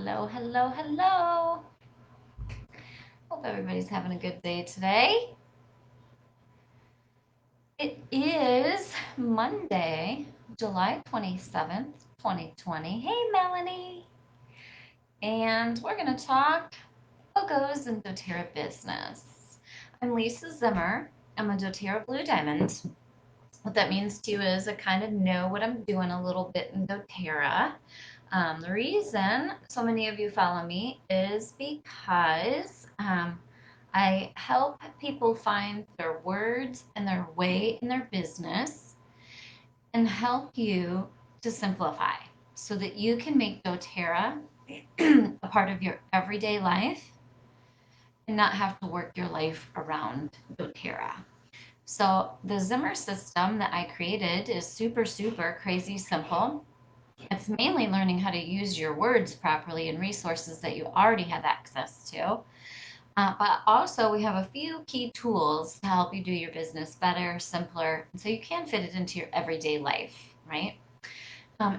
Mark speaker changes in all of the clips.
Speaker 1: Hello, hello, hello. Hope everybody's having a good day today. It is Monday, July 27th, 2020. Hey, Melanie. And we're going to talk logos and doTERRA business. I'm Lisa Zimmer. I'm a doTERRA Blue Diamond. What that means to you is I kind of know what I'm doing a little bit in doTERRA. The reason so many of you follow me is because I help people find their words and their way in their business and help you to simplify so that you can make doTERRA a part of your everyday life and not have to work your life around doTERRA. So the Zimmer system that I created is super, super crazy simple. It's mainly learning how to use your words properly and resources that you already have access to. But also, we have a few key tools to help you do your business better, simpler, and so you can fit it into your everyday life, right?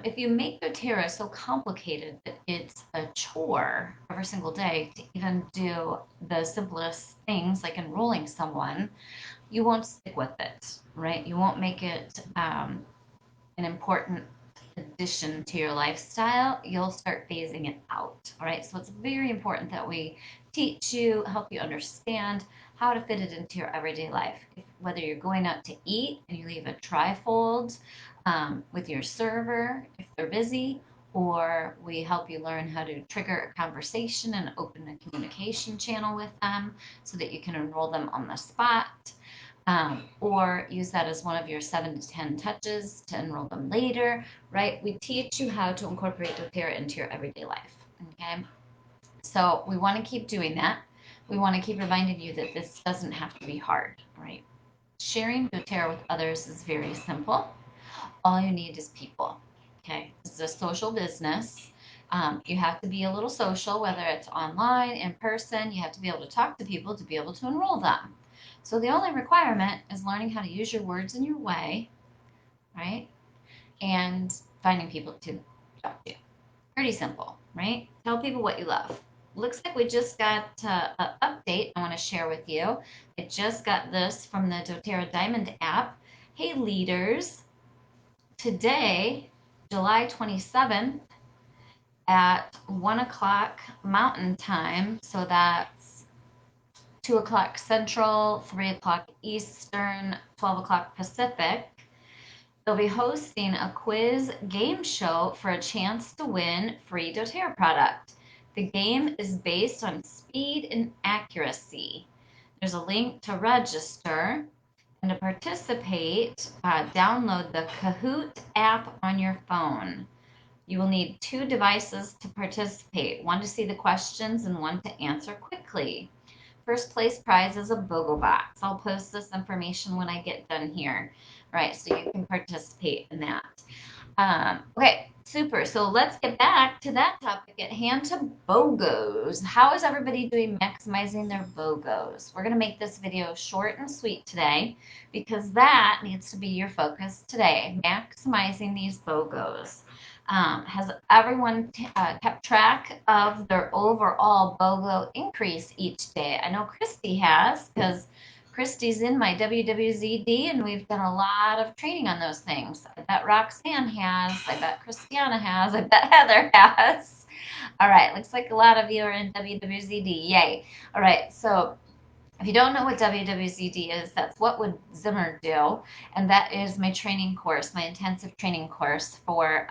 Speaker 1: If you make doTERRA so complicated that it's a chore every single day to even do the simplest things like enrolling someone, you won't stick with it, right? You won't make it an important addition to your lifestyle. You'll start phasing it out. All right. So it's very important that we teach you, help you understand how to fit it into your everyday life. Whether you're going out to eat and you leave a trifold with your server if they're busy, or we help you learn how to trigger a conversation and open a communication channel with them so that you can enroll them on the spot. Or use that as one of your 7 to 10 touches to enroll them later, right? We teach you how to incorporate doTERRA into your everyday life, okay? So we want to keep doing that. We want to keep reminding you that this doesn't have to be hard, right? Sharing doTERRA with others is very simple. All you need is people, okay? This is a social business. You have to be a little social, whether it's online, in person. You have to be able to talk to people to be able to enroll them. So the only requirement is learning how to use your words in your way, right? And finding people to talk to. Pretty simple, right? Tell people what you love. Looks like we just got an update I want to share with you. I just got this from the doTERRA Diamond app. Hey, leaders, today, July 27th, at 1 o'clock Mountain Time, so that's 2 o'clock Central, 3 o'clock Eastern, 12 o'clock Pacific. They'll be hosting a quiz game show for a chance to win free doTERRA product. The game is based on speed and accuracy. There's a link to register and to participate. Download the Kahoot app on your phone. You will need 2 devices to participate, one to see the questions and one to answer quickly. First place prize is a BOGO box. I'll post this information when I get done here. Right, so you can participate in that. Okay, super. So let's get back to that topic at hand, to BOGOs. How is everybody doing maximizing their BOGOs? We're going to make this video short and sweet today because that needs to be your focus today, maximizing these BOGOs. Has everyone kept track of their overall BOGO increase each day? I know Christy has, because Christy's in my WWZD and we've done a lot of training on those things. I bet Roxanne has. I bet Christiana has. I bet Heather has. All right, looks like a lot of you are in WWZD. Yay. All right, so if you don't know what WWZD is, that's What Would Zimmer Do? And that is my training course, my intensive training course for,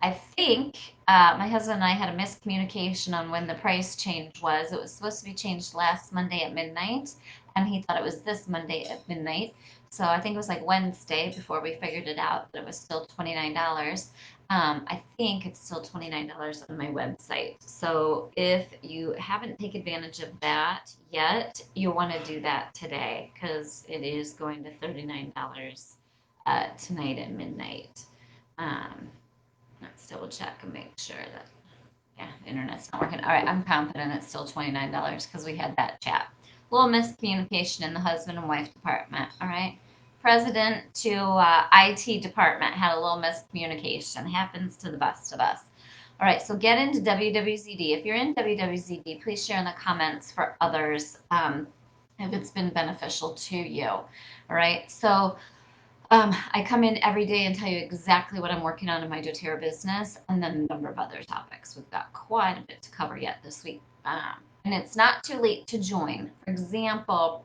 Speaker 1: I think my husband and I had a miscommunication on when the price change was. It was supposed to be changed last Monday at midnight, and he thought it was this Monday at midnight. So I think it was like Wednesday before we figured it out that it was still $29. I think it's still $29 on my website. So if you haven't taken advantage of that yet, you want to do that today because it is going to $39 tonight at midnight. Let's double check and make sure that, yeah, the internet's not working. All right, I'm confident it's still $29 because we had that chat. A little miscommunication in the husband and wife department. All right. President to IT department had a little miscommunication. Happens to the best of us. All right, so get into WWZD. If you're in WWZD, please share in the comments for others if it's been beneficial to you. All right, so I come in every day and tell you exactly what I'm working on in my doTERRA business and then a number of other topics. We've got quite a bit to cover yet this week. And it's not too late to join. For example,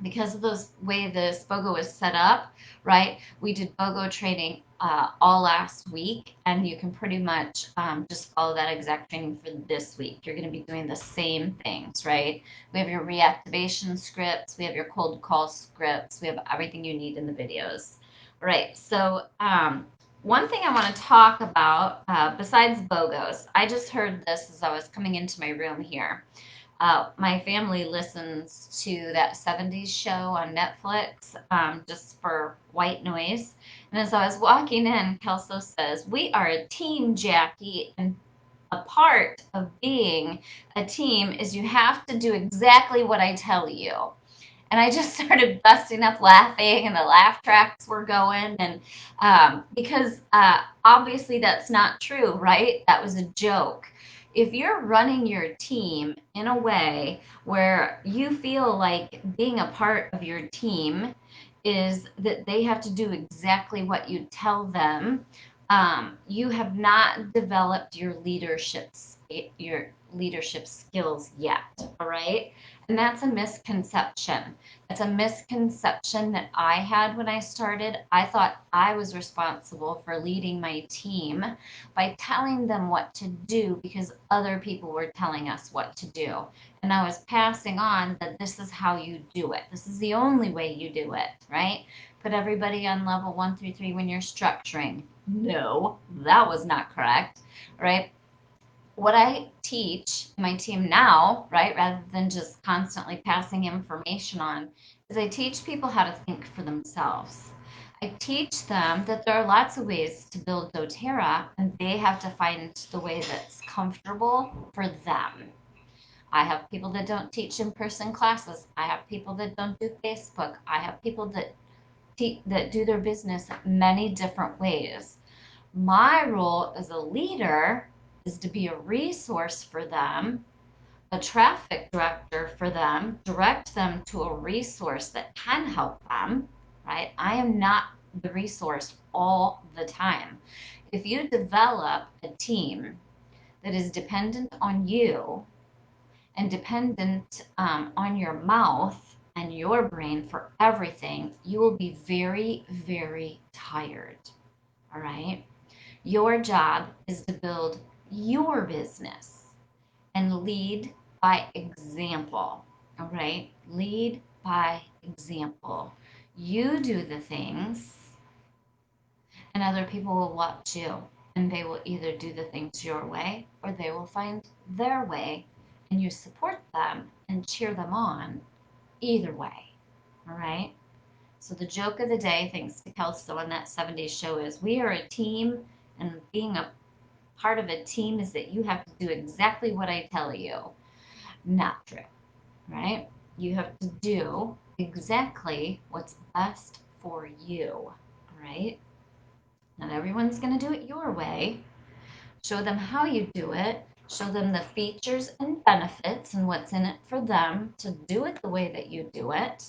Speaker 1: because of the way this BOGO is set up, right? We did BOGO training all last week, and you can pretty much just follow that exact training for this week. You're going to be doing the same things, right? We have your reactivation scripts, we have your cold call scripts, we have everything you need in the videos. Right. So, one thing I want to talk about besides BOGOs, I just heard this as I was coming into my room here. My family listens to that 70s show on Netflix just for white noise. And as I was walking in, Kelso says, "We are a team, Jackie. And a part of being a team is you have to do exactly what I tell you." And I just started busting up laughing, and the laugh tracks were going. And because obviously that's not true, right? That was a joke. If you're running your team in a way where you feel like being a part of your team is that they have to do exactly what you tell them, you have not developed your leadership skills yet. All right, and that's a misconception. It's a misconception that I had when I started. I thought I was responsible for leading my team by telling them what to do because other people were telling us what to do. And I was passing on that this is how you do it. This is the only way you do it, right? Put everybody on level 1 through 3 when you're structuring. No, that was not correct, right? What I teach my team now, right, rather than just constantly passing information on, is I teach people how to think for themselves. I teach them that there are lots of ways to build doTERRA, and they have to find the way that's comfortable for them. I have people that don't teach in-person classes. I have people that don't do Facebook. I have people that do their business many different ways. My role as a leader is to be a resource for them, a traffic director for them, direct them to a resource that can help them, right? I am not the resource all the time. If you develop a team that is dependent on you and dependent on your mouth and your brain for everything, you will be very, very tired. All right. Your job is to build your business and lead by example. All right. Lead by example. You do the things, and other people will watch you, and they will either do the things your way or they will find their way, and you support them and cheer them on either way. All right. So the joke of the day, thanks to Kelso on that 70s show, is we are a team, and being a part of a team is that you have to do exactly what I tell you. Not true, right? You have to do exactly what's best for you, right? Not everyone's going to do it your way. Show them how you do it. Show them the features and benefits and what's in it for them to do it the way that you do it.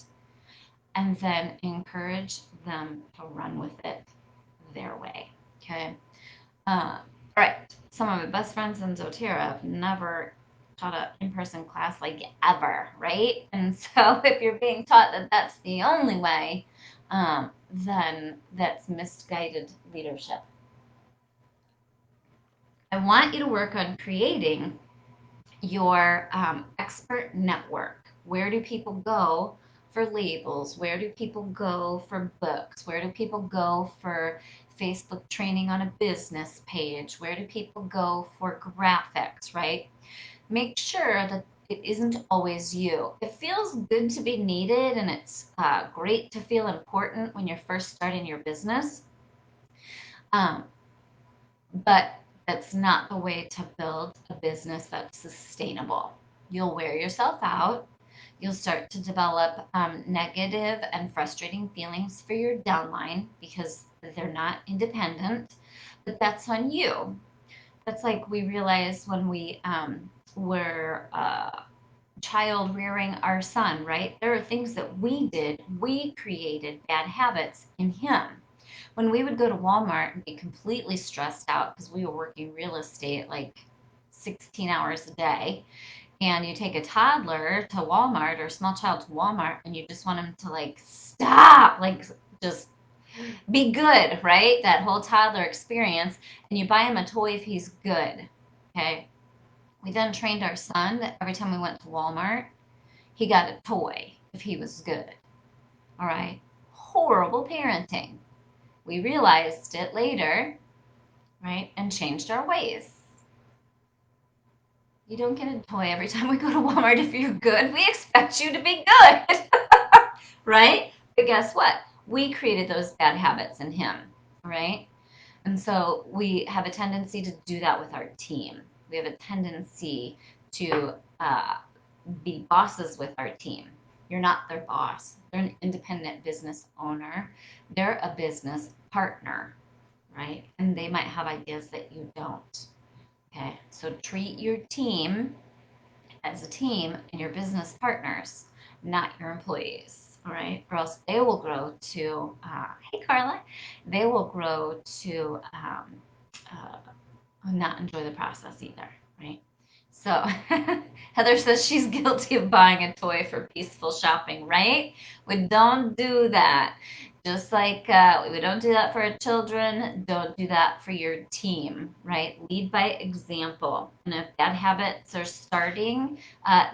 Speaker 1: And then encourage them to run with it their way. Okay. All right. Some of my best friends in doTERRA have never taught an in-person class like ever, right? And so if you're being taught that that's the only way, then that's misguided leadership. I want you to work on creating your expert network. Where do people go for labels? Where do people go for books? Where do people go for Facebook training on a business page? Where do people go for graphics, right? Make sure that it isn't always you. It feels good to be needed, and it's great to feel important when you're first starting your business. Um, but that's not the way to build a business that's sustainable. You'll wear yourself out. You'll start to develop negative and frustrating feelings for your downline because they're not independent, but that's on you. That's like we realized when we were child rearing our son, right? There are things that we did, we created bad habits in him. When we would go to Walmart and be completely stressed out because we were working real estate like 16 hours a day, and you take a toddler to Walmart or a small child to Walmart and you just want them to like stop, like just be good, right? That whole toddler experience, and you buy him a toy if he's good. Okay. We then trained our son that every time we went to Walmart, he got a toy if he was good. All right. Horrible parenting. We realized it later, right? And changed our ways. You don't get a toy every time we go to Walmart if you're good. We expect you to be good, right? But guess what? We created those bad habits in him, right? And so we have a tendency to do that with our team. We have a tendency to be bosses with our team. You're not their boss. They're an independent business owner. They're a business partner, right? And they might have ideas that you don't. Okay, so treat your team as a team and your business partners, not your employees. All right, or else they will grow to, hey Carla, they will grow to not enjoy the process either, right? So Heather says she's guilty of buying a toy for peaceful shopping, right? We don't do that. Just like we don't do that for our children, don't do that for your team, right? Lead by example. And if bad habits are starting,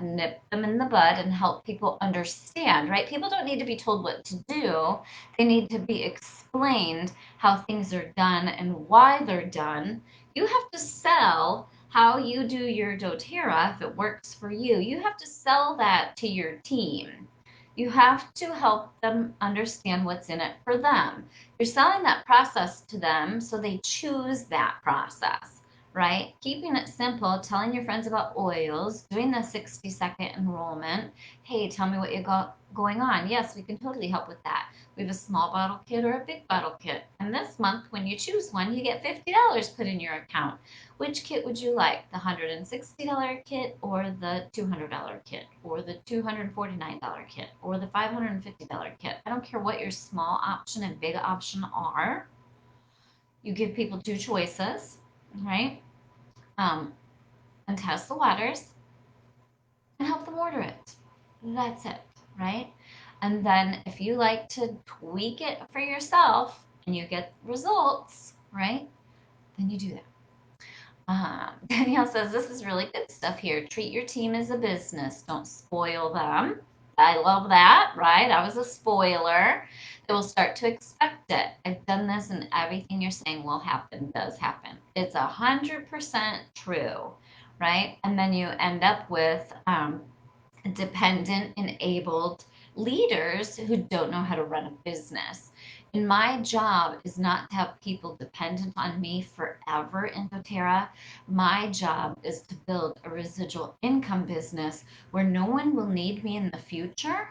Speaker 1: nip them in the bud and help people understand, right? People don't need to be told what to do, they need to be explained how things are done and why they're done. You have to sell how you do your doTERRA if it works for you. You have to sell that to your team. You have to help them understand what's in it for them. You're selling that process to them so they choose that process, right? Keeping it simple, telling your friends about oils, doing the 60-second enrollment. Hey, tell me what you got going on. Yes, we can totally help with that. We have a small bottle kit or a big bottle kit. And this month, when you choose one, you get $50 put in your account. Which kit would you like? The $160 kit or the $200 kit or the $249 kit or the $550 kit? I don't care what your small option and big option are. You give people two choices, right? And test the waters and help them order it. That's it, right? And then if you like to tweak it for yourself and you get results, right? Then you do that. Danielle says, this is really good stuff here. Treat your team as a business. Don't spoil them. I love that, right? I was a spoiler. They will start to expect it. I've done this, and everything you're saying will happen, does happen. It's 100% true, right? And then you end up with dependent, enabled leaders who don't know how to run a business. And my job is not to have people dependent on me forever in doTERRA. My job is to build a residual income business where no one will need me in the future.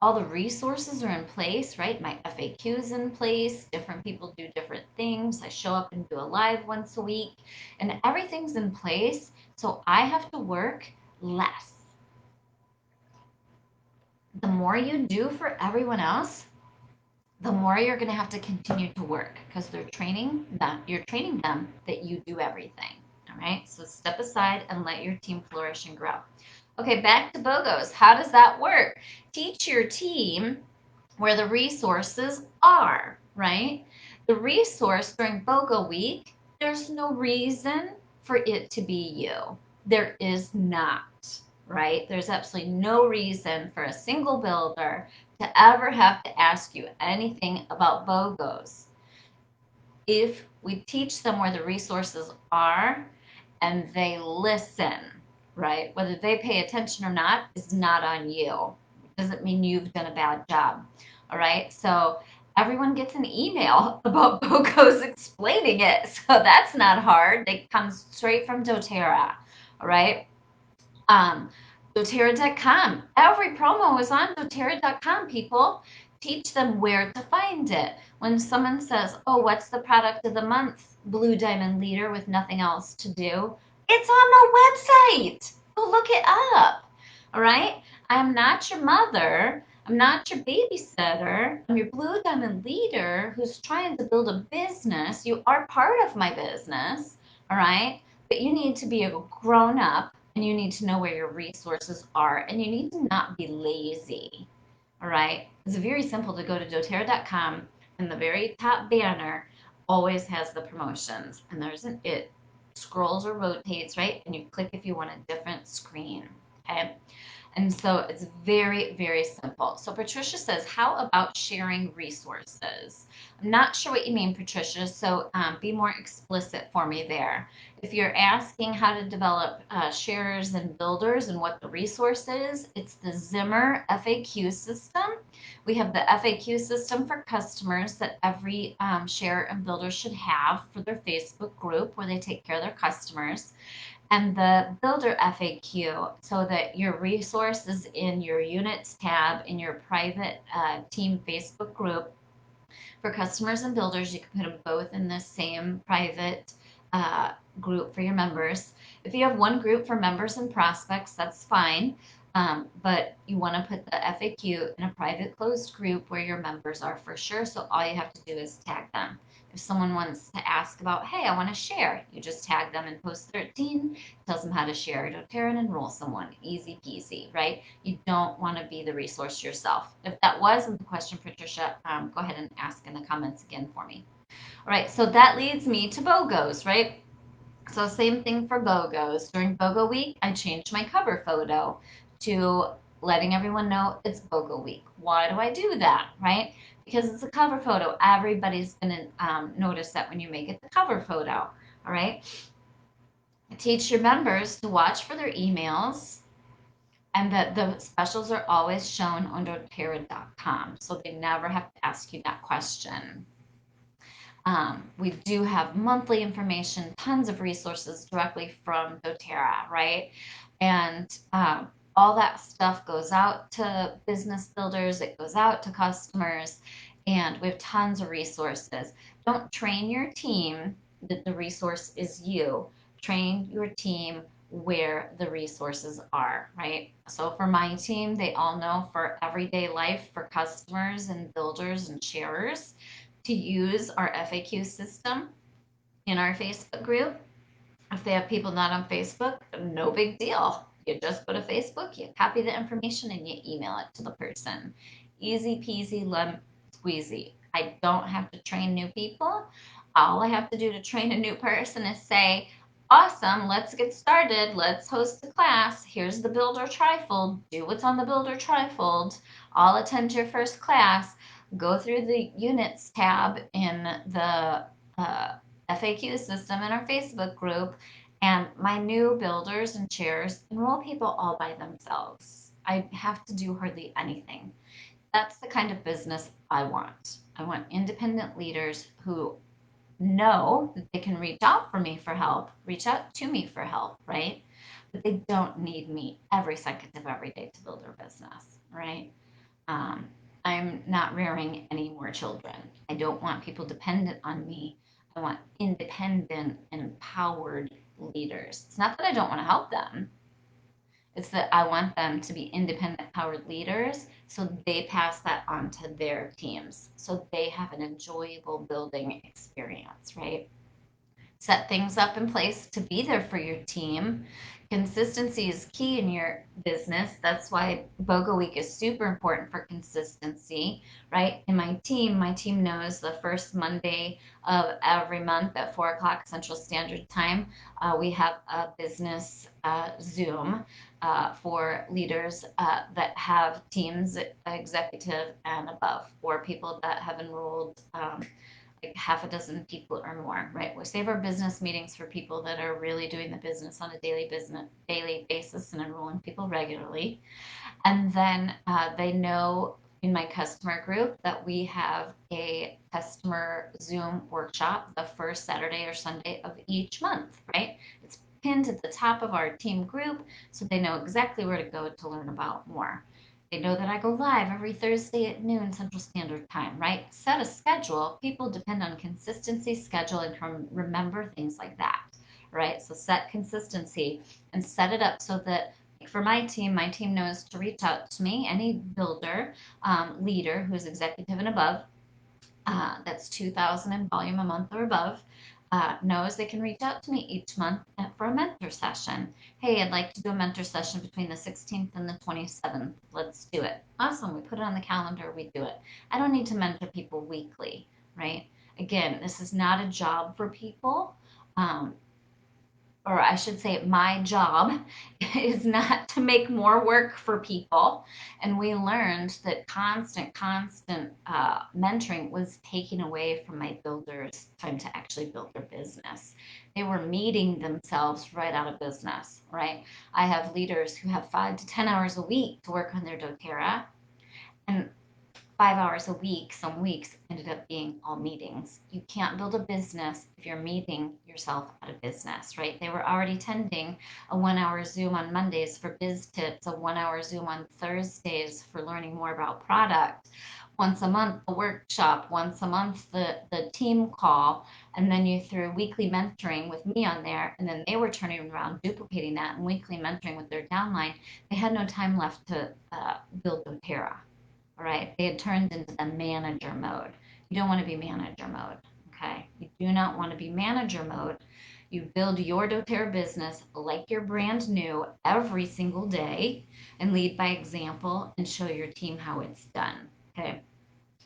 Speaker 1: All the resources are in place, right? My FAQ is in place. Different people do different things. I show up and do a live once a week, and everything's in place. So I have to work less. The more you do for everyone else, the more you're going to have to continue to work because you're training them that you do everything. All right. So step aside and let your team flourish and grow. Okay. Back to BOGOs. How does that work? Teach your team where the resources are, right? The resource during BOGO week, there's no reason for it to be you. There is not, right? There's absolutely no reason for a single builder to ever have to ask you anything about BOGOs. If we teach them where the resources are and they listen, right? Whether they pay attention or not is not on you. It doesn't mean you've done a bad job. All right. So everyone gets an email about BOGOs explaining it. So that's not hard. They come straight from doTERRA. All right. doTERRA.com. Every promo is on doTERRA.com, people. Teach them where to find it. When someone says, oh, what's the product of the month? Blue Diamond Leader with nothing else to do, it's on the website. Go look it up. All right. I'm not your mother. I'm not your babysitter. I'm your Blue Diamond Leader who's trying to build a business. You are part of my business. All right. But you need to be a grown up and you need to know where your resources are and you need to not be lazy. All right. It's very simple to go to doTERRA.com and the very top banner always has the promotions and it scrolls or rotates, right? And you click if you want a different screen. Okay. And so it's very, very simple. So Patricia says, how about sharing resources? I'm not sure what you mean, Patricia. So be more explicit for me there. If you're asking how to develop sharers and builders and what the resource is, it's the Zimmer FAQ system. We have the FAQ system for customers that every sharer and builder should have for their Facebook group where they take care of their customers and the builder FAQ so that your resource is in your units tab in your private team Facebook group for customers and builders. You can put them both in the same private uh, group for your members. If you have one group for members and prospects, that's fine. But you want to put the FAQ in a private closed group where your members are for sure. So all you have to do is tag them. If someone wants to ask about, hey, I want to share, you just tag them in post 13, tells them how to share doTERRA and enroll someone. Easy peasy, right? You don't want to be the resource yourself. If that wasn't the question, Patricia, go ahead and ask in the comments again for me. All right, so that leads me to BOGOs, right? So same thing for BOGOs. During BOGO week, I changed my cover photo to letting everyone know it's BOGO week. Why do I do that, right? Because it's a cover photo. Everybody's going to notice that when you make it the cover photo, all right? Teach your members to watch for their emails and that the specials are always shown on doTERRA.com, so they never have to ask you that question. We do have monthly information, tons of resources directly from doTERRA, right? And all that stuff goes out to business builders, it goes out to customers, and we have tons of resources. Don't train your team that the resource is you. Train your team where the resources are, right? So for my team, they all know for everyday life for customers and builders and sharers to use our FAQ system in our Facebook group. If they have people not on Facebook, no big deal. You just go to Facebook, you copy the information, and you email it to the person. Easy peasy, lemon squeezy. I don't have to train new people. All I have to do to train a new person is say, awesome, let's get started. Let's host a class. Here's the Builder Trifold. Do what's on the Builder Trifold. I'll attend your first class. Go through the Units tab in the FAQ system in our Facebook group, and my new builders and chairs enroll people all by themselves. I have to do hardly anything. That's the kind of business I want. I want independent leaders who know that they can reach out for me for help, reach out to me for help, right? But they don't need me every second of every day to build their business, right? Um, I'm not rearing any more children. I don't want people dependent on me. I want independent, empowered leaders. It's not that I don't want to help them. It's that I want them to be independent, empowered leaders so they pass that on to their teams so they have an enjoyable building experience, right? Set things up in place to be there for your team. Consistency is key in your business. That's why BOGO week is super important for consistency, right? In my team knows the first Monday of every month at 4 o'clock Central Standard Time, we have a business Zoom for leaders that have teams, executive and above, or people that have enrolled like half a dozen people or more, right? We save our business meetings for people that are really doing the business on a daily basis and enrolling people regularly. And then they know in my customer group that we have a customer Zoom workshop the first Saturday or Sunday of each month, right? It's pinned at the top of our team group so they know exactly where to go to learn about more. They know that I go live every Thursday at noon Central Standard Time, right? Set a schedule. People depend on consistency, schedule, and remember things like that, right? So set consistency and set it up so that for my team knows to reach out to me, any builder, leader who's executive and above, that's 2,000 in volume a month or above, knows they can reach out to me each month for a mentor session. Hey, I'd like to do a mentor session between the 16th and the 27th. Let's do it. Awesome. We put it on the calendar. We do it. I don't need to mentor people weekly, right? Again, this is not a job for people. Um, or I should say, my job is not to make more work for people. And we learned that constant mentoring was taking away from my builders' time to actually build their business. They were meeting themselves right out of business, right? I have leaders who have 5 to 10 hours a week to work on their doTERRA, and 5 hours a week, some weeks ended up being all meetings. You can't build a business if you're meeting yourself out of business, right? They were already attending a 1 hour Zoom on Mondays for biz tips, a 1 hour Zoom on Thursdays for learning more about product, once a month a workshop, once a month the team call, and then you threw weekly mentoring with me on there, and then they were turning around duplicating that and weekly mentoring with their downline. They had no time left to build doTERRA. All right, they had turned into the manager mode. You don't want to be manager mode. Okay, you do not want to be manager mode. You build your doTERRA business like you're brand new every single day and lead by example and show your team how it's done. Okay.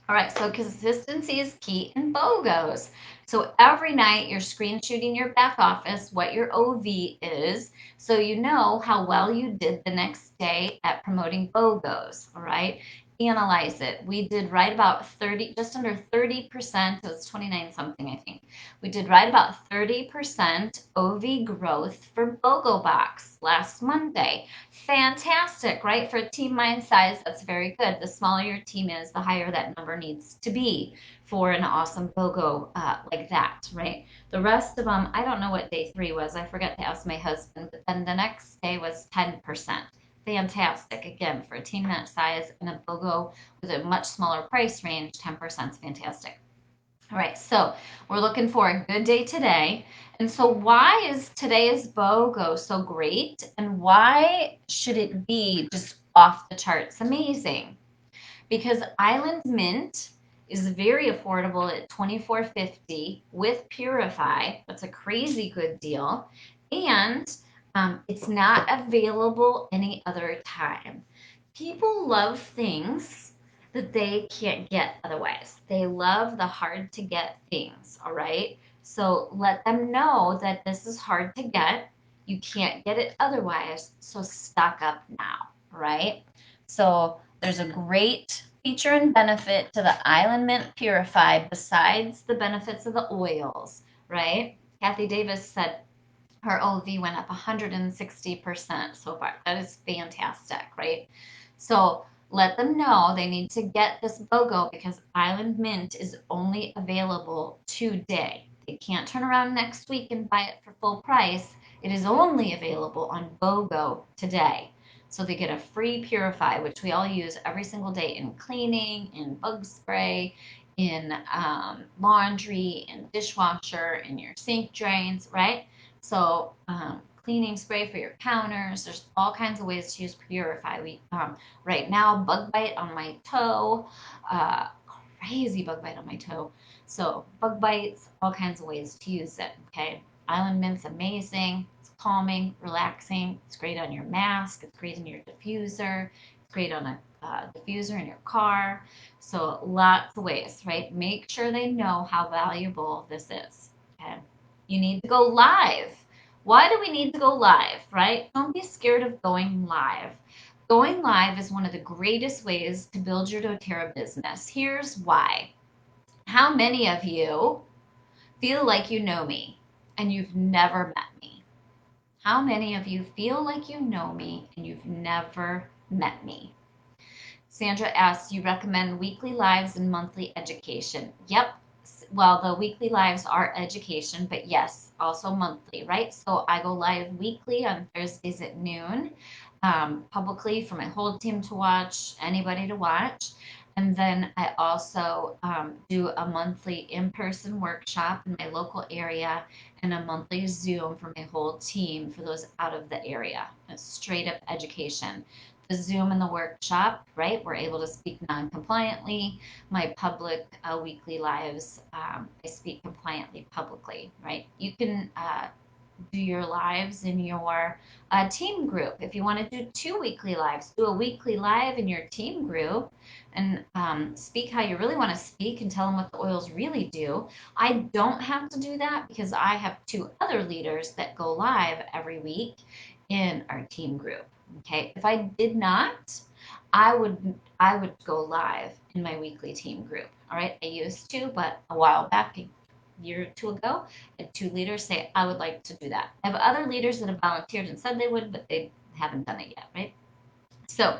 Speaker 1: All right, so consistency is key in BOGOs. So every night you're screen shooting your back office, what your OV is, so you know how well you did the next day at promoting BOGOs. All right, analyze it. We did right about 30, just under 30%. It was 29 something, I think. We did right about 30% OV growth for BOGO Box last Monday. Fantastic, right? For a team my size, that's very good. The smaller your team is, the higher that number needs to be for an awesome BOGO like that, right? The rest of them, I don't know what day 3 was. I forgot to ask my husband, but then the next day was 10%. Fantastic. Again, for a team that size and a BOGO with a much smaller price range, 10% is fantastic. All right, so we're looking for a good day today. And so, why is today's BOGO so great? And why should it be just off the charts amazing? Because Island Mint is very affordable at $24.50 with Purify. That's a crazy good deal. And it's not available any other time. People love things that they can't get otherwise. They love the hard to get things, all right? So let them know that this is hard to get. You can't get it otherwise. So stock up now, right? So there's a great feature and benefit to the Island Mint Purify besides the benefits of the oils, right? Kathy Davis said her OV went up 160% so far. That is fantastic, right? So let them know they need to get this BOGO because Island Mint is only available today. They can't turn around next week and buy it for full price. It is only available on BOGO today. So they get a free Purify, which we all use every single day in cleaning, in bug spray, in laundry, in dishwasher, in your sink drains, right? So cleaning spray for your counters. There's all kinds of ways to use Purify. We right now bug bite on my toe, uh, crazy bug bite on my toe. So bug bites, all kinds of ways to use it. Okay, Island Mint's amazing. It's calming, relaxing. It's great on your mask. It's great in your diffuser. It's great on a diffuser in your car. So lots of ways, right? Make sure they know how valuable this is. Okay, you need to go live. Why do we need to go live, right? Don't be scared of going live. Going live is one of the greatest ways to build your doTERRA business. Here's why. How many of you feel like you know me and you've never met me? How many of you feel like you know me and you've never met me? Sandra asks, you recommend weekly lives and monthly education. Yep. Well, the weekly lives are education, but yes, also monthly, right? So I go live weekly on Thursdays at noon. publicly for my whole team to watch, anybody to watch. And then I also do a monthly in-person workshop in my local area and a monthly Zoom for my whole team for those out of the area. It's straight up education. The Zoom and the workshop, right? We're able to speak non-compliantly. My public weekly lives, I speak compliantly publicly, right? You can do your lives in your team group. If you want to do 2 weekly lives, do a weekly live in your team group and speak how you really want to speak and tell them what the oils really do. I don't have to do that because I have 2 other leaders that go live every week in our team group. Okay, if I did not, I would go live in my weekly team group. All right, I used to, but a while back, a year or two ago, I had 2 leaders say I would like to do that. I have other leaders that have volunteered and said they would, but they haven't done it yet, right? So,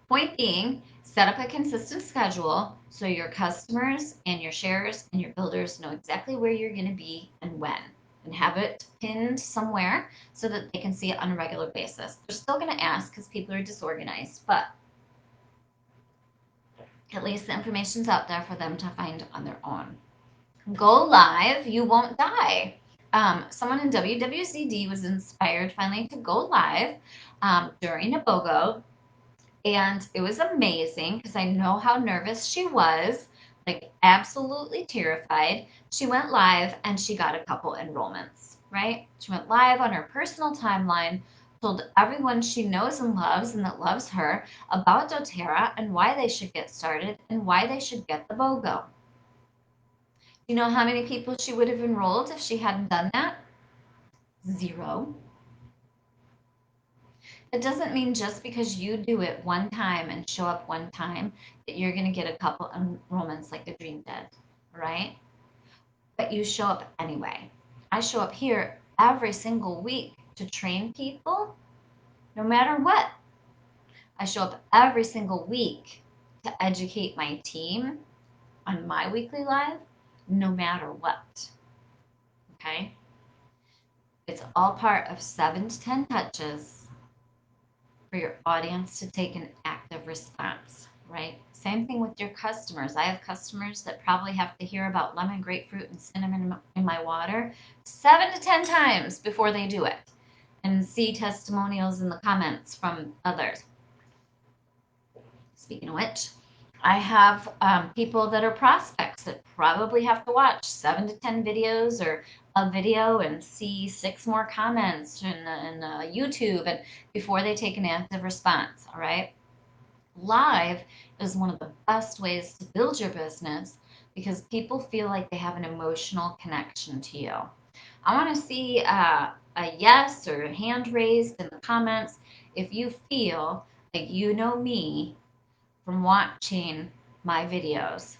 Speaker 1: point being, set up a consistent schedule so your customers and your sharers and your builders know exactly where you're going to be and when, and have it pinned somewhere so that they can see it on a regular basis. They're still going to ask because people are disorganized, but at least the information's out there for them to find on their own. Go live, you won't die. Someone in WWZD was inspired finally to go live during a BOGO, and it was amazing because I know how nervous she was, like absolutely terrified. She went live and she got a couple enrollments, right? She went live on her personal timeline, told everyone she knows and loves and that loves her about doTERRA and why they should get started and why they should get the BOGO. You know how many people she would have enrolled if she hadn't done that? 0. It doesn't mean just because you do it one time and show up one time that you're going to get a couple enrollments like a dream did, right? But you show up anyway. I show up here every single week to train people no matter what. I show up every single week to educate my team on my weekly live no matter what. Okay? It's all part of 7 to 10 touches for your audience to take an active response, right? Same thing with your customers. I have customers that probably have to hear about lemon, grapefruit, and cinnamon in my water 7 to 10 times before they do it and see testimonials in the comments from others. Speaking of which, I have people that are prospects that probably have to watch 7 to 10 videos or a video and see 6 more comments in YouTube and before they take an active response. All right. Live is one of the best ways to build your business because people feel like they have an emotional connection to you. I want to see a yes or a hand raised in the comments if you feel like you know me from watching my videos.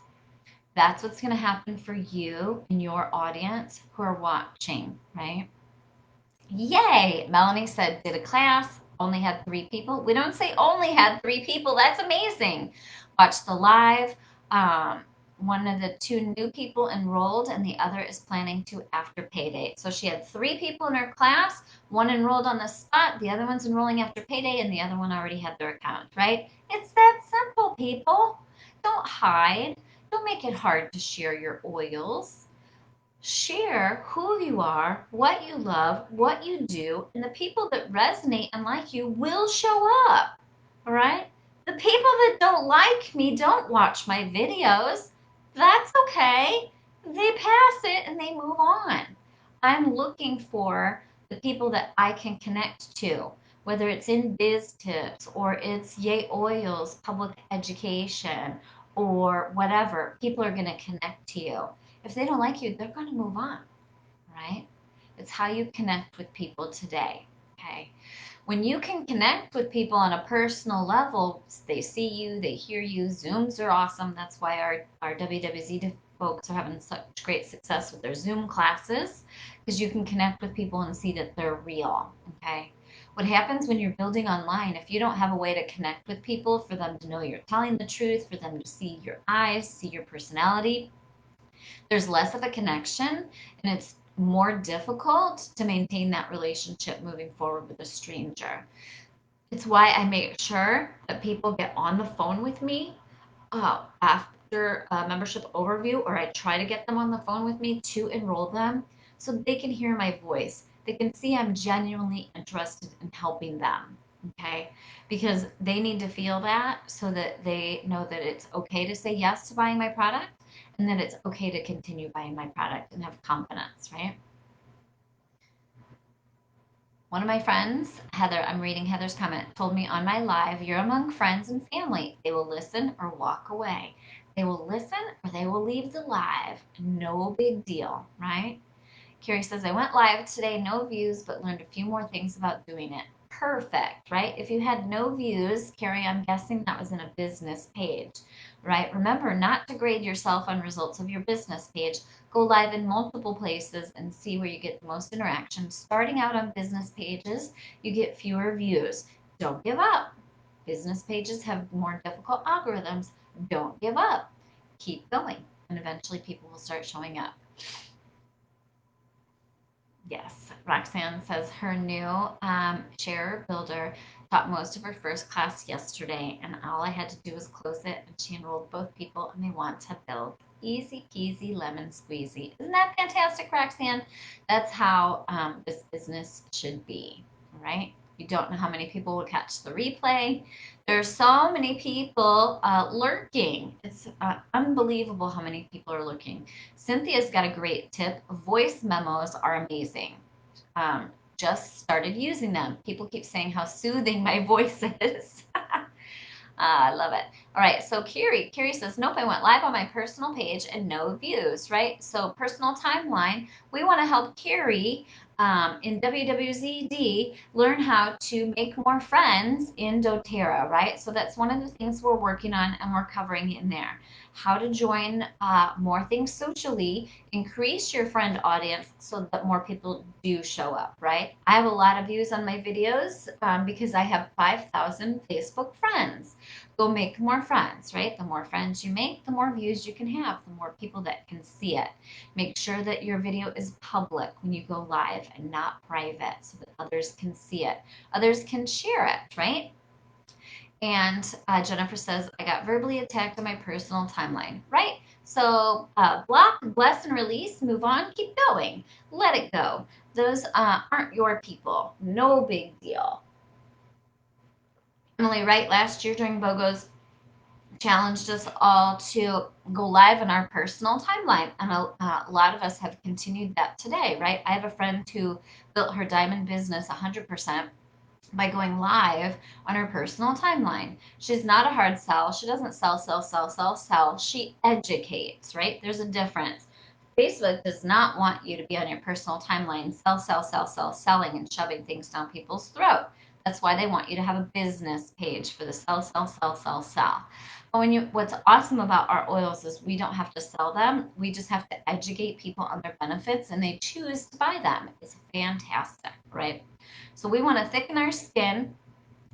Speaker 1: That's what's going to happen for you and your audience who are watching, right? Yay! Melanie said, did a class, only had 3 people. We don't say only had 3 people. That's amazing. Watch the live. One of the 2 new people enrolled, and the other is planning to after payday. So she had 3 people in her class. 1 enrolled on the spot. The other one's enrolling after payday, and the other one already had their account, right? It's that simple, people. Don't hide. Don't make it hard to share your oils. Share who you are, what you love, what you do, and the people that resonate and like you will show up. All right? The people that don't like me don't watch my videos. That's okay. They pass it and they move on. I'm looking for the people that I can connect to, whether it's in biz tips or it's Yay Oils, public education, or whatever. People are going to connect to you. If they don't like you, they're going to move on, right? It's how you connect with people today, okay? When you can connect with people on a personal level, they see you, they hear you. Zooms are awesome. That's why our WWZ folks are having such great success with their Zoom classes, because you can connect with people and see that they're real, okay? What happens when you're building online, if you don't have a way to connect with people for them to know you're telling the truth, for them to see your eyes, see your personality, there's less of a connection and it's more difficult to maintain that relationship moving forward with a stranger. It's why I make sure that people get on the phone with me after a membership overview, or I try to get them on the phone with me to enroll them so they can hear my voice. They can see I'm genuinely interested in helping them. Okay. Because they need to feel that so that they know that it's okay to say yes to buying my product and that it's okay to continue buying my product and have confidence, right? One of my friends, Heather, I'm reading Heather's comment, told me on my live, you're among friends and family. They will listen or walk away. They will listen or they will leave the live. No big deal, right? Carrie says, I went live today, no views, but learned a few more things about doing it. Perfect, right? If you had no views, Carrie, I'm guessing that was in a business page, right? Remember not to grade yourself on results of your business page. Go live in multiple places and see where you get the most interaction. Starting out on business pages, you get fewer views. Don't give up. Business pages have more difficult algorithms. Don't give up. Keep going, and eventually people will start showing up. Yes, Roxanne says her new share builder taught most of her first class yesterday, and all I had to do was close it, and she enrolled both people, and they want to build. Easy peasy lemon squeezy. Isn't that fantastic, Roxanne? That's how this business should be, right? You don't know how many people will catch the replay. There's so many people lurking. It's unbelievable how many people are lurking. Cynthia's got a great tip. Voice memos are amazing. Just started using them. People keep saying how soothing my voice is. I love it. All right, so Carrie says, nope, I went live on my personal page and no views, right? So personal timeline, we want to help Carrie in WWZD learn how to make more friends in doTERRA, right? So that's one of the things we're working on and we're covering in there. How to join more things socially, increase your friend audience so that more people do show up, right? I have a lot of views on my videos because I have 5,000 Facebook friends. Go make more friends, right? The more friends you make, the more views you can have, the more people that can see it. Make sure that your video is public when you go live and not private so that others can see it. Others can share it, right? And Jennifer says, I got verbally attacked on my personal timeline, right? So block, bless, and release, move on, keep going, let it go. Those aren't your people. No big deal. Emily Wright last year during BOGO's challenged us all to go live on our personal timeline. And a lot of us have continued that today, right? I have a friend who built her diamond business 100% by going live on her personal timeline. She's not a hard sell. She doesn't sell. She educates, right? There's a difference. Facebook does not want you to be on your personal timeline, selling and shoving things down people's throat. That's why they want you to have a business page for the sell. But what's awesome about our oils is we don't have to sell them. We just have to educate people on their benefits and they choose to buy them. It's fantastic, right? So we want to thicken our skin.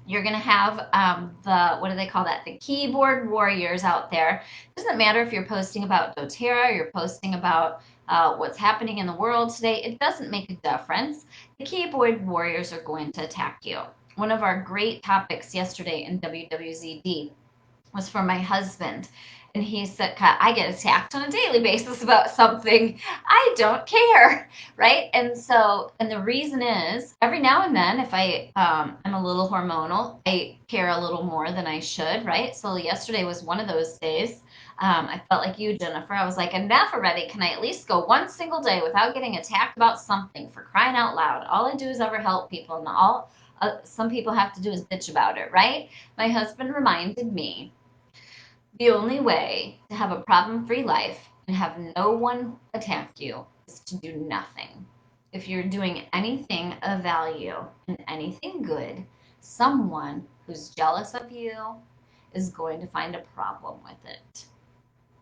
Speaker 1: You're going to have what do they call that? The keyboard warriors out there. It doesn't matter if you're posting about doTERRA or you're posting about what's happening in the world today. It doesn't make a difference. The keyboard warriors are going to attack you. One of our great topics yesterday in WWZD was for my husband. And he said, I get attacked on a daily basis about something. I don't care. Right. And the reason is every now and then, if I'm a little hormonal, I care a little more than I should. Right. So yesterday was one of those days. I felt like you, Jennifer. I was like, enough already. Can I at least go one single day without getting attacked about something, for crying out loud? All I do is ever help people, and all some people have to do is bitch about it, right? My husband reminded me the only way to have a problem free life and have no one attack you is to do nothing. If you're doing anything of value and anything good, someone who's jealous of you is going to find a problem with it.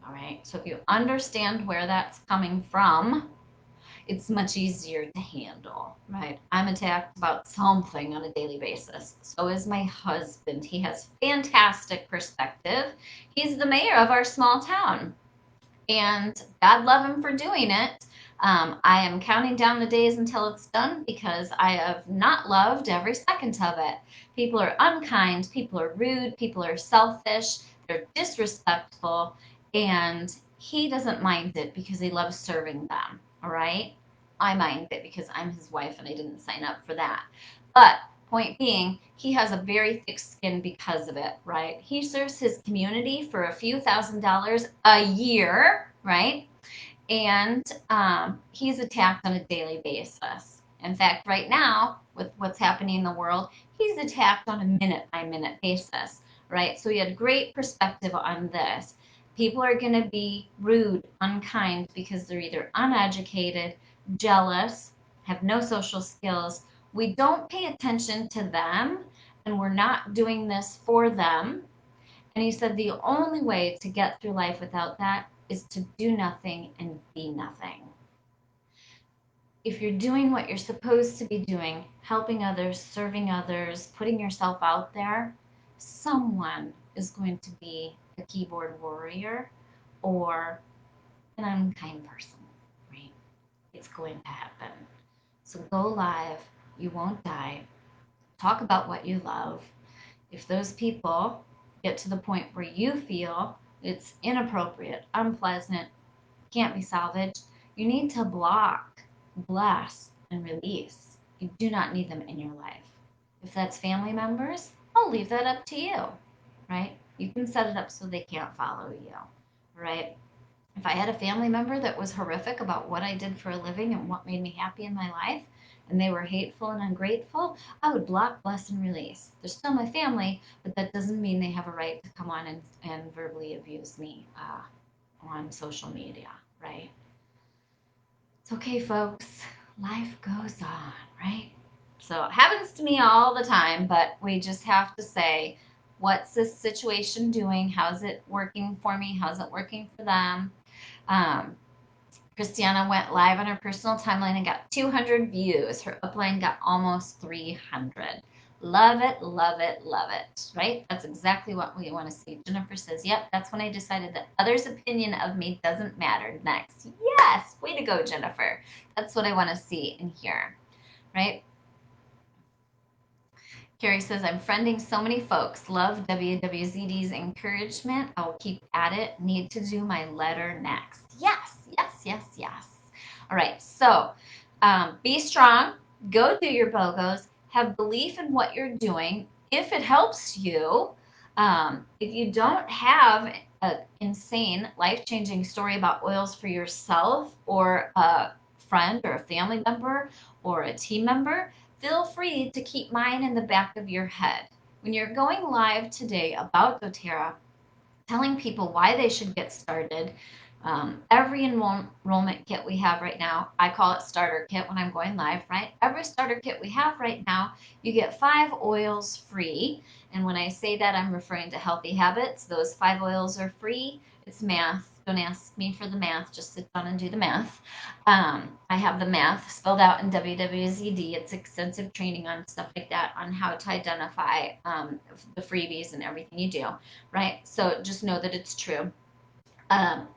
Speaker 1: All right. So if you understand where that's coming from, it's much easier to handle, right? I'm attacked about something on a daily basis. So is my husband. He has fantastic perspective. He's the mayor of our small town, and God love him for doing it. I am counting down the days until it's done because I have not loved every second of it. People are unkind, people are rude, people are selfish, they're disrespectful, and he doesn't mind it because he loves serving them. All right? I mind it because I'm his wife and I didn't sign up for that. But point being, he has a very thick skin because of it, right? He serves his community for a few $1,000s a year, right? And he's attacked on a daily basis. In fact, right now, with what's happening in the world, he's attacked on a minute by minute basis, right? So he had great perspective on this. People are going to be rude, unkind, because they're either uneducated, jealous, have no social skills. We don't pay attention to them, and we're not doing this for them. And he said the only way to get through life without that is to do nothing and be nothing. If you're doing what you're supposed to be doing, helping others, serving others, putting yourself out there, someone is going to be a keyboard warrior or an unkind person, right? It's going to happen. So go live. You won't die. Talk about what you love. If those people get to the point where you feel it's inappropriate, unpleasant, can't be salvaged, you need to block, bless, and release. You do not need them in your life. If that's family members, I'll leave that up to you, right? You can set it up so they can't follow you, right? If I had a family member that was horrific about what I did for a living and what made me happy in my life, and they were hateful and ungrateful, I would block, bless, and release. They're still my family, but that doesn't mean they have a right to come on and verbally abuse me on social media, right? It's okay, folks. Life goes on, right? So it happens to me all the time, but we just have to say, what's this situation doing? How's it working for me? How's it working for them? Um, Christiana went live on her personal timeline and got 200 views. Her upline got almost 300. Love it, love it, love it, right? That's exactly what we want to see. Jennifer says, yep, that's when I decided that others' opinion of me doesn't matter. Next. Yes, way to go, Jennifer. That's what I want to see and hear, right? Carrie says, I'm friending so many folks. Love WWZD's encouragement. I'll keep at it. Need to do my letter next. Yes, yes, yes, yes. All right, so be strong. Go do your BOGOs. Have belief in what you're doing. If it helps you, if you don't have an insane, life-changing story about oils for yourself or a friend or a family member or a team member, feel free to keep mine in the back of your head. When you're going live today about doTERRA, telling people why they should get started, every enrollment kit we have right now, I call it starter kit when I'm going live, right? Every starter kit we have right now, you get 5 oils free. And when I say that, I'm referring to healthy habits. Those 5 oils are free. It's math. Don't ask me for the math. Just sit down and do the math. I have the math spelled out in WWZD. It's extensive training on stuff like that, on how to identify the freebies and everything you do, right? So just know that it's true.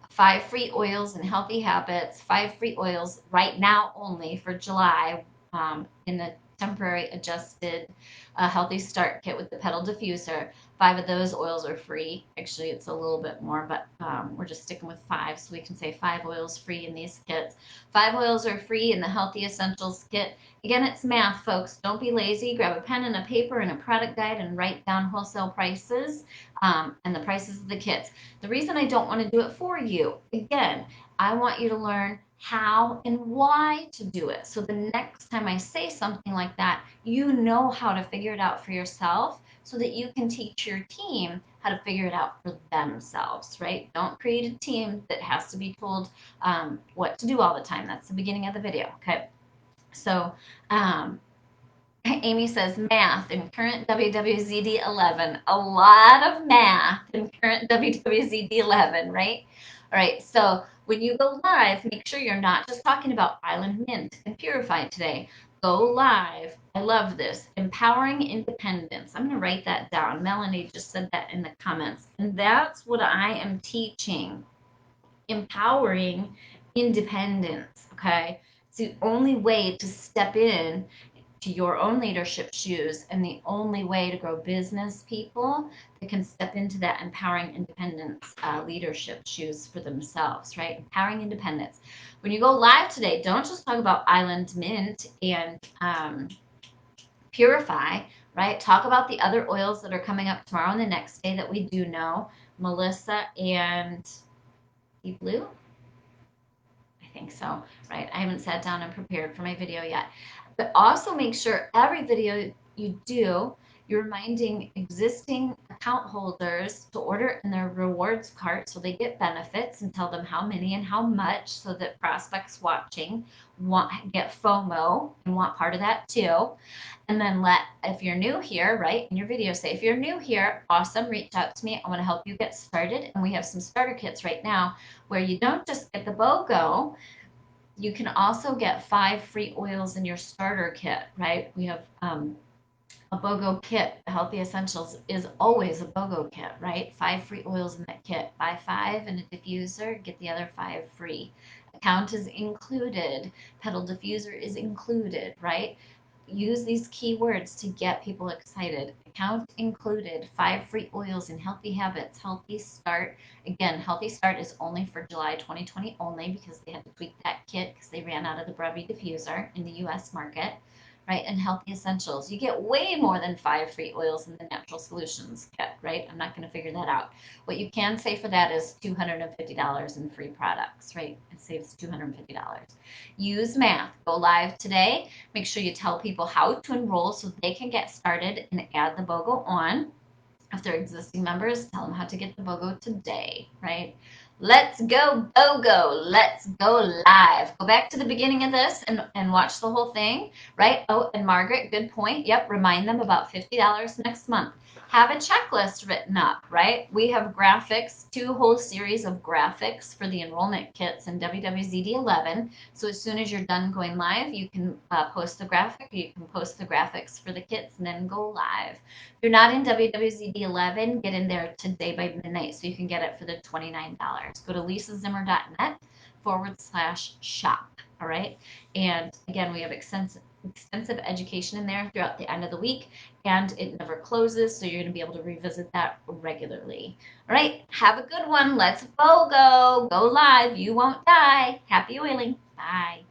Speaker 1: 5 free oils and healthy habits, 5 free oils right now only for July in the temporary adjusted healthy start kit with the petal diffuser. 5 of those oils are free. Actually, it's a little bit more, but we're just sticking with 5, so we can say 5 oils free in these kits. 5 oils are free in the Healthy Essentials kit. Again, it's math, folks. Don't be lazy. Grab a pen and a paper and a product guide and write down wholesale prices and the prices of the kits. The reason I don't want to do it for you, again, I want you to learn how and why to do it. So the next time I say something like that, you know how to figure it out for yourself so that you can teach your team how to figure it out for themselves, right? Don't create a team that has to be told what to do all the time. That's the beginning of the video, okay? So Amy says math in current WWZD 11. A lot of math in current WWZD 11, right? All right, so when you go live, make sure you're not just talking about Island Mint and Purified today. Go live. I love this. Empowering independence. I'm going to write that down. Melanie just said that in the comments. And that's what I am teaching. Empowering independence. okay? It's the only way to step in to your own leadership shoes and the only way to grow business people that can step into that empowering independence leadership shoes for themselves, right? Empowering independence. When you go live today, don't just talk about Island Mint and Purify, right? Talk about the other oils that are coming up tomorrow and the next day that we do know. Melissa and Deep Blue, I think so, right? I haven't sat down and prepared for my video yet. But also make sure every video you do, you're reminding existing account holders to order in their rewards cart so they get benefits, and tell them how many and how much so that prospects watching get FOMO and want part of that too. And then if you're new here, right, in your video, say, if you're new here, awesome, reach out to me. I want to help you get started. And we have some starter kits right now where you don't just get the BOGO, you can also get 5 free oils in your starter kit, right? We have a BOGO kit. Healthy Essentials is always a BOGO kit, right? 5 free oils in that kit. Buy 5 and a diffuser, get the other 5 free. Account is included. Petal diffuser is included, right? Use these keywords to get people excited. Account included, 5 free oils in Healthy Habits, Healthy Start. Again, Healthy Start is only for July 2020 only because they had to tweak that kit because they ran out of the Brevi diffuser in the US market, right? And Healthy Essentials. You get way more than 5 free oils in the Natural Solutions kit, right? I'm not going to figure that out. What you can say for that is $250 in free products, right? It saves $250. Use math. Go live today. Make sure you tell people how to enroll so they can get started and add the BOGO on. If they're existing members, tell them how to get the BOGO today, right? Let's go BOGO. Let's go live. Go back to the beginning of this and watch the whole thing, right? Oh, and Margaret, good point. Yep, remind them about $50 next month. Have a checklist written up, right? We have graphics, 2 whole series of graphics for the enrollment kits in WWZD11. So as soon as you're done going live, you can post the graphic, you can post the graphics for the kits and then go live. If you're not in WWZD11, get in there today by midnight so you can get it for the $29. Go to lisazimmer.net/shop. All right. And again, we have extensive education in there throughout the end of the week, and it never closes. So you're going to be able to revisit that regularly. All right. Have a good one. Let's go live. You won't die. Happy oiling. Bye.